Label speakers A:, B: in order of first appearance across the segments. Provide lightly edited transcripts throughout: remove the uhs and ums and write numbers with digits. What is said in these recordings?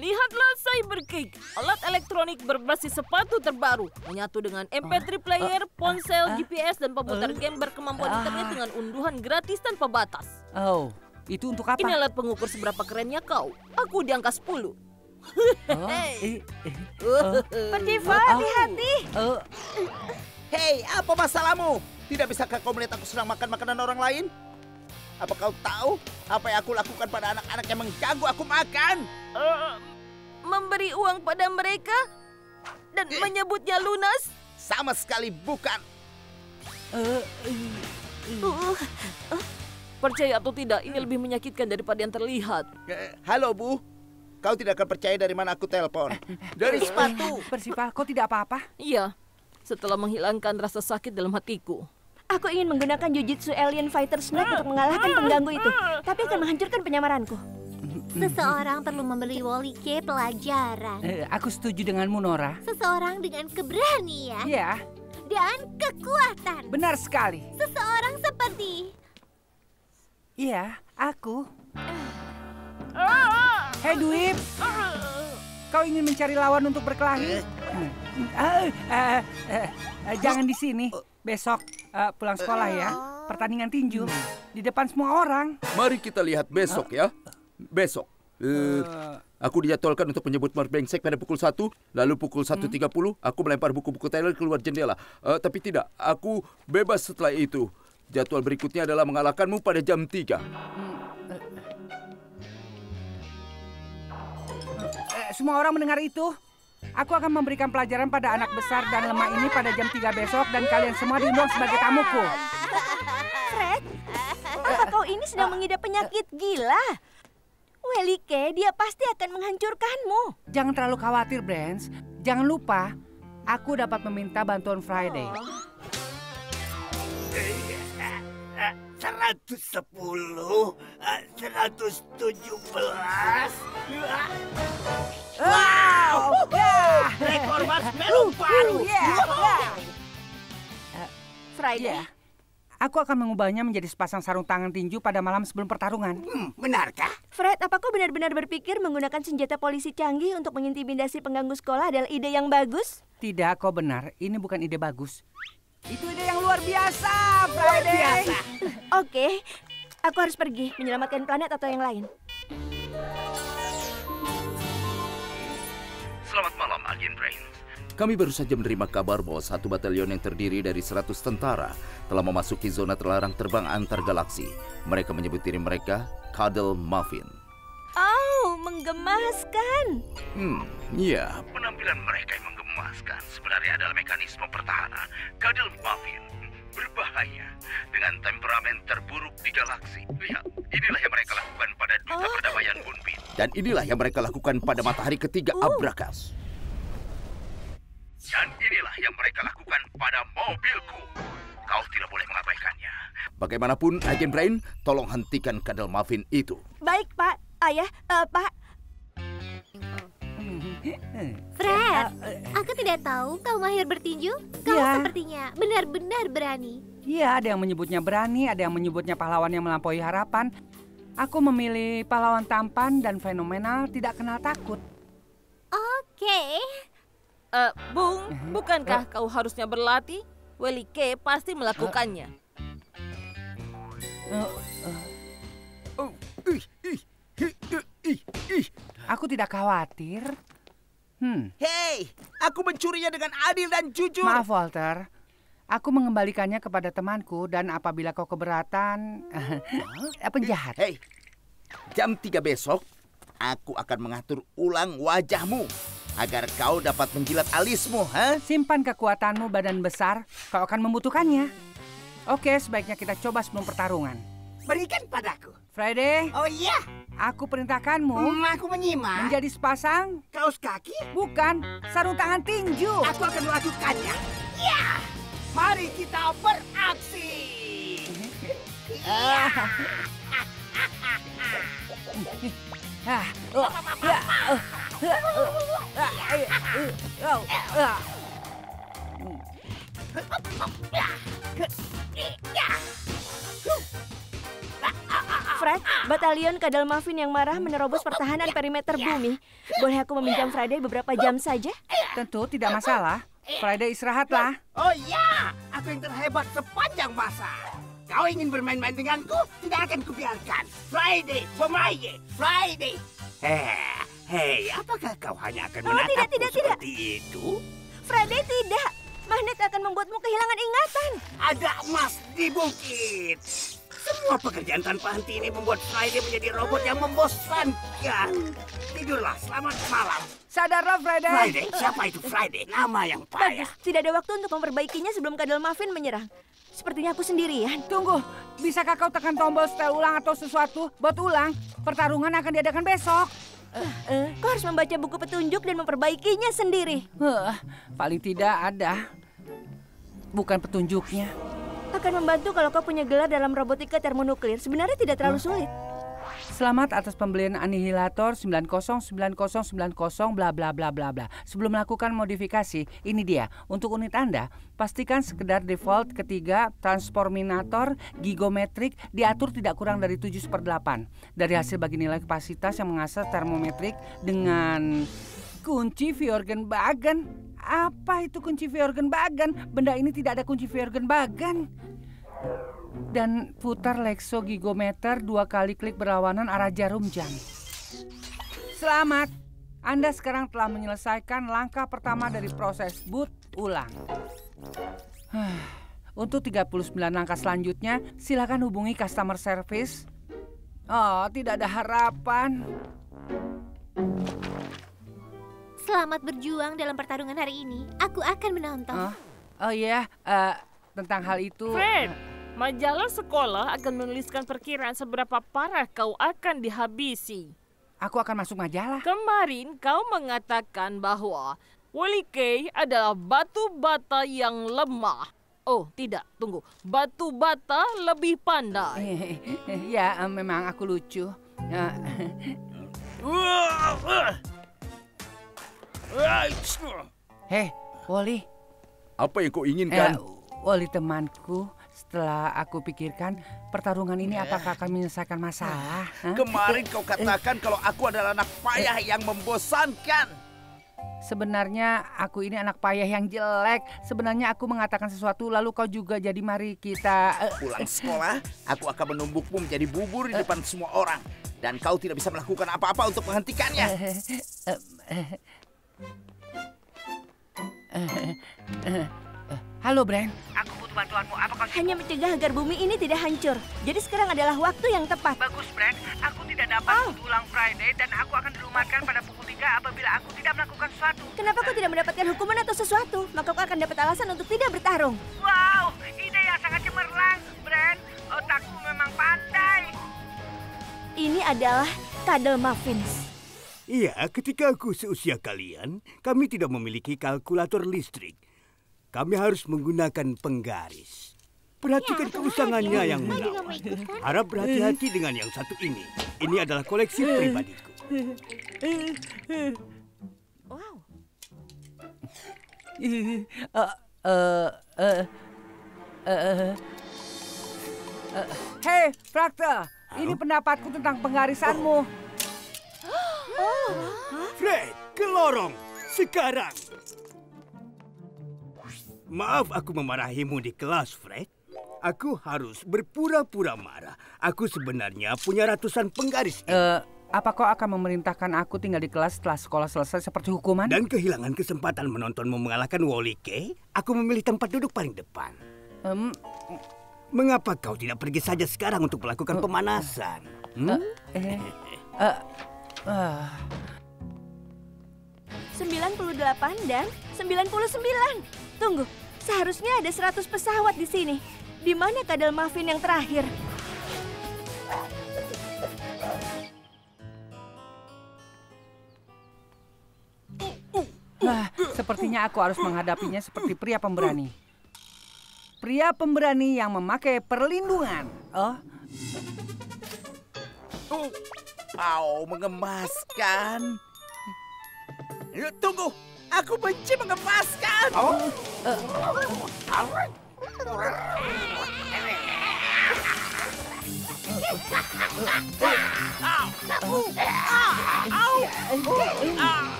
A: Lihatlah Cyberkick, alat elektronik berbasis sepatu terbaru. Menyatu dengan MP3 player, ponsel, GPS, dan pemutar game berkemampuan internet dengan unduhan gratis tanpa batas.
B: Oh, itu untuk apa?
A: Ini alat pengukur seberapa kerennya kau. Aku di angka 10.
C: Percival, hati-hati.
D: Hei, apa masalahmu? Tidak bisakah kau melihat aku sedang makan makanan orang lain? Apa kau tahu apa yang aku lakukan pada anak-anak yang mengganggu aku makan?
A: Memberi uang pada mereka dan menyebutnya lunas?
D: Sama sekali bukan.
A: Percaya atau tidak, ini lebih menyakitkan daripada yang terlihat.
D: Halo, Bu. Kau tidak akan percaya dari mana aku telepon. Dari sepatu.
B: Percival, kau tidak apa-apa?
A: Iya, setelah menghilangkan rasa sakit dalam hatiku.
C: Aku ingin menggunakan Jujutsu Alien Fighter Snake untuk mengalahkan pengganggu itu, tapi akan menghancurkan penyamaranku.
E: Seseorang perlu memberi Wolike pelajaran.
B: Aku setuju denganmu, Nora.
E: Seseorang dengan keberanian
B: Iya,
E: dan kekuatan.
B: benar sekali.
E: Seseorang seperti...
B: Iya, aku. Hei, Dwip. Kau ingin mencari lawan untuk berkelahi? Jangan di sini. Besok pulang sekolah ya. Pertandingan tinju di depan semua orang.
D: Mari kita lihat besok ya. Besok. Aku dijadwalkan untuk menyebut Merbrengsek pada pukul 1. Lalu pukul 1.30 aku melempar buku-buku Taylor keluar jendela. Tapi tidak, aku bebas setelah itu. Jadwal berikutnya adalah mengalahkanmu pada jam 3.
B: Semua orang mendengar itu. Aku akan memberikan pelajaran pada anak besar dan lemah ini pada jam 3 besok dan kalian semua diundang sebagai tamuku.
C: Fred, apa kau ini sedang mengidap penyakit gila? Welike, dia pasti akan menghancurkanmu.
B: Jangan terlalu khawatir, Brands. Jangan lupa, aku dapat meminta bantuan Friday.
F: 110, 117.
B: Wow!
F: Rekor marshmallow baru.
C: Friday,
B: Aku akan mengubahnya menjadi sepasang sarung tangan tinju pada malam sebelum pertarungan.
F: Benarkah?
C: Fred, apa kau benar-benar berpikir menggunakan senjata polisi canggih untuk mengintimidasi pengganggu sekolah adalah ide yang bagus?
B: Tidak, kau benar. Ini bukan ide bagus. Itu ide yang luar biasa, Friday.
C: Oke, aku harus pergi menyelamatkan planet atau yang lain.
D: Selamat malam, Alien Brains. Kami baru saja menerima kabar bahwa satu batalion yang terdiri dari 100 tentara telah memasuki zona terlarang terbang antar galaksi. Mereka menyebut diri mereka Cuddle Muffin.
C: Oh, menggemaskan.
D: Iya. Penampilan mereka yang menggemaskan sebenarnya adalah mekanisme pertahanan. Cuddle Muffin berbahaya dengan temperamen terburuk di galaksi. Lihat, inilah yang mereka lakukan pada Duta Perdamaian Moonbeam. Dan inilah yang mereka lakukan pada matahari ketiga Abrakas. Dan inilah yang mereka lakukan pada mobilku. Kau tidak boleh mengabaikannya. Bagaimanapun, Agent Brain, tolong hentikan Cuddle Muffin itu.
C: Baik, Pak. Ayah, Pak.
E: Fred, aku tidak tahu kau mahir bertinju. Kau
B: Iya.
E: sepertinya benar-benar berani.
B: Iya, ada yang menyebutnya berani, ada yang menyebutnya pahlawan yang melampaui harapan. Aku memilih pahlawan tampan dan fenomenal, tidak kenal takut.
E: Oke.
A: Bung, bukankah kau harusnya berlatih? Welike pasti melakukannya.
B: Aku tidak khawatir.
D: Hei, aku mencurinya dengan adil dan jujur.
B: Maaf, Walter. Aku mengembalikannya kepada temanku dan apabila kau keberatan, penjahat.
D: Hei, jam 3 besok, aku akan mengatur ulang wajahmu agar kau dapat menjilat alismu,
B: Simpan kekuatanmu, badan besar. Kau akan membutuhkannya. Oke, sebaiknya kita coba sebelum pertarungan.
F: Berikan padaku.
B: Friday,
F: Oh iya,
B: aku perintahkanmu
F: aku menyimak.
B: menjadi sepasang,
F: Kaos kaki,
B: bukan sarung tangan tinju.
F: aku akan melakukannya. Ya, mari kita beraksi.
C: Fred, batalion kadal muffin yang marah menerobos pertahanan perimeter bumi. Boleh aku meminjam Friday beberapa jam saja?
B: Tentu tidak masalah. Friday istirahatlah.
F: Oh ya, aku yang terhebat sepanjang masa. Kau ingin bermain-main denganku? Tidak akan kubiarkan. Friday, pemain, Friday. Hei, apakah kau hanya akan menatapku seperti itu?
C: Friday tidak. Magnet akan membuatmu kehilangan ingatan.
F: Ada emas di bukit. Semua pekerjaan tanpa henti ini membuat Friday menjadi robot yang membosankan. Tidurlah, selamat malam.
B: Sadarlah, Friday.
F: Friday? Siapa itu Friday? Nama yang payah.
C: Bagus, tidak ada waktu untuk memperbaikinya sebelum kadal muffin menyerang. Sepertinya aku sendirian.
B: Tunggu, bisakah kau tekan tombol setel ulang atau sesuatu? Buat ulang, pertarungan akan diadakan besok.
C: Kau harus membaca buku petunjuk dan memperbaikinya sendiri.
B: Paling tidak ada. Bukan petunjuknya.
C: Akan membantu kalau kau punya gelar dalam robotika termonuklir. Sebenarnya tidak terlalu sulit.
B: Selamat atas pembelian anihilator 909090 bla bla bla bla bla. Sebelum melakukan modifikasi, ini dia. Untuk unit Anda, pastikan sekedar default ketiga transforminator gigometrik diatur tidak kurang dari 7/8. Dari hasil bagi nilai kapasitas yang mengasah termometrik dengan kunci Fjorgenbagen. Apa itu kunci Fjorgenbagen? Benda ini tidak ada kunci Fjorgenbagen. Dan putar Lexo gigometer 2 kali klik berlawanan arah jarum jam. Selamat, Anda sekarang telah menyelesaikan langkah pertama dari proses boot ulang. Untuk 39 langkah selanjutnya, silakan hubungi customer service. Oh, tidak ada harapan.
E: Selamat berjuang dalam pertarungan hari ini. Aku akan menonton.
B: Oh ya, tentang hal itu.
A: Fred, majalah sekolah akan menuliskan perkiraan seberapa parah kau akan dihabisi.
B: Aku akan masuk majalah.
A: Kemarin kau mengatakan bahwa Wally K adalah batu bata yang lemah. Oh, tidak, tunggu. Batu bata lebih pandai.
B: Ya, memang aku lucu. Hei, Wally.
D: Apa yang kau inginkan?
B: Wally temanku, setelah aku pikirkan, pertarungan ini apakah akan menyelesaikan masalah?
D: Kemarin kau katakan kalau aku adalah anak payah yang membosankan.
B: Sebenarnya aku ini anak payah yang jelek. Sebenarnya aku mengatakan sesuatu lalu kau juga, jadi mari kita...
D: Pulang sekolah, aku akan menumbukmu menjadi bubur di depan semua orang. Dan kau tidak bisa melakukan apa-apa untuk menghentikannya.
B: Halo, Bren. Aku butuh bantuanmu. Apa kau
C: Hanya mencegah agar bumi ini tidak hancur. Jadi sekarang adalah waktu yang tepat.
B: Bagus, Bren. Aku tidak dapat ulang Friday dan aku akan dilumatkan pada pukul 3 apabila aku tidak melakukan sesuatu.
C: Kenapa kau tidak mendapatkan hukuman atau sesuatu? Maka kau akan dapat alasan untuk tidak bertarung.
B: Wow, ide yang sangat cemerlang, Bren. Otakmu memang pandai.
C: Ini adalah kadal muffins.
F: Iya, ketika aku seusia kalian, kami tidak memiliki kalkulator listrik. Kami harus menggunakan penggaris. Perhatikan keusangannya yang menawan. Harap berhati-hati dengan yang satu ini. Ini adalah koleksi pribadiku.
C: Wow.
B: Hei, Fraktal. Ini pendapatku tentang penggarisanmu.
F: Fred, ke lorong sekarang. Maaf aku memarahimu di kelas, Fred. Aku harus berpura-pura marah. Aku sebenarnya punya ratusan penggaris.
B: Apa kau akan memerintahkan aku tinggal di kelas setelah sekolah selesai seperti hukuman?
F: Dan kehilangan kesempatan menontonmu mengalahkan Wally K, aku memilih tempat duduk paling depan. Mengapa kau tidak pergi saja sekarang untuk melakukan pemanasan?
C: 98 dan 99. Tunggu, seharusnya ada 100 pesawat di sini. Di mana kadal muffin yang terakhir?
B: Sepertinya aku harus menghadapinya seperti pria pemberani. Pria pemberani yang memakai perlindungan.
D: Mengemaskan. Tunggu, aku benci mengemaskan.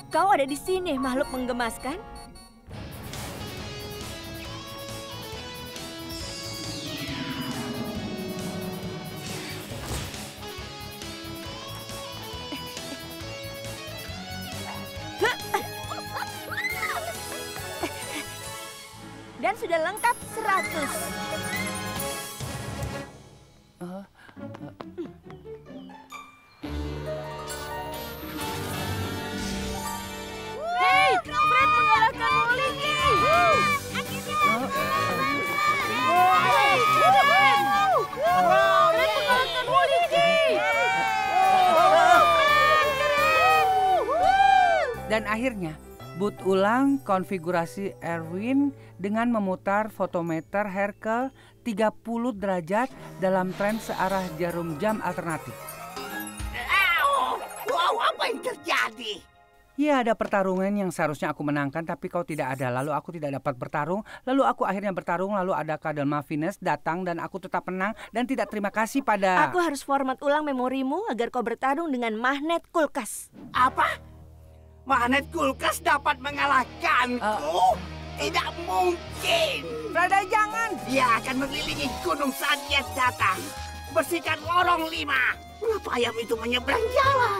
C: Kau ada di sini, makhluk menggemaskan. Dan sudah lengkap 100.
A: Hei, Fred mengalahkan Molly.
B: Dan akhirnya, boot ulang konfigurasi Erwin dengan memutar fotometer Herkel 30 derajat dalam tren searah jarum jam alternatif.
F: Wow, apa yang terjadi?
B: Ya, ada pertarungan yang seharusnya aku menangkan, tapi kau tidak ada. Lalu aku tidak dapat bertarung. Lalu aku akhirnya bertarung. Lalu ada Kadelma Venus datang dan aku tetap menang dan tidak terima kasih pada...
C: Aku harus format ulang memorimu agar kau bertarung dengan magnet kulkas.
F: Apa? Magnet kulkas dapat mengalahkanku? Tidak mungkin.
B: Freda, jangan!
F: Dia akan mengelilingi gunung saat dia datang. Bersihkan lorong 5. Mengapa ayam itu menyeberang jalan?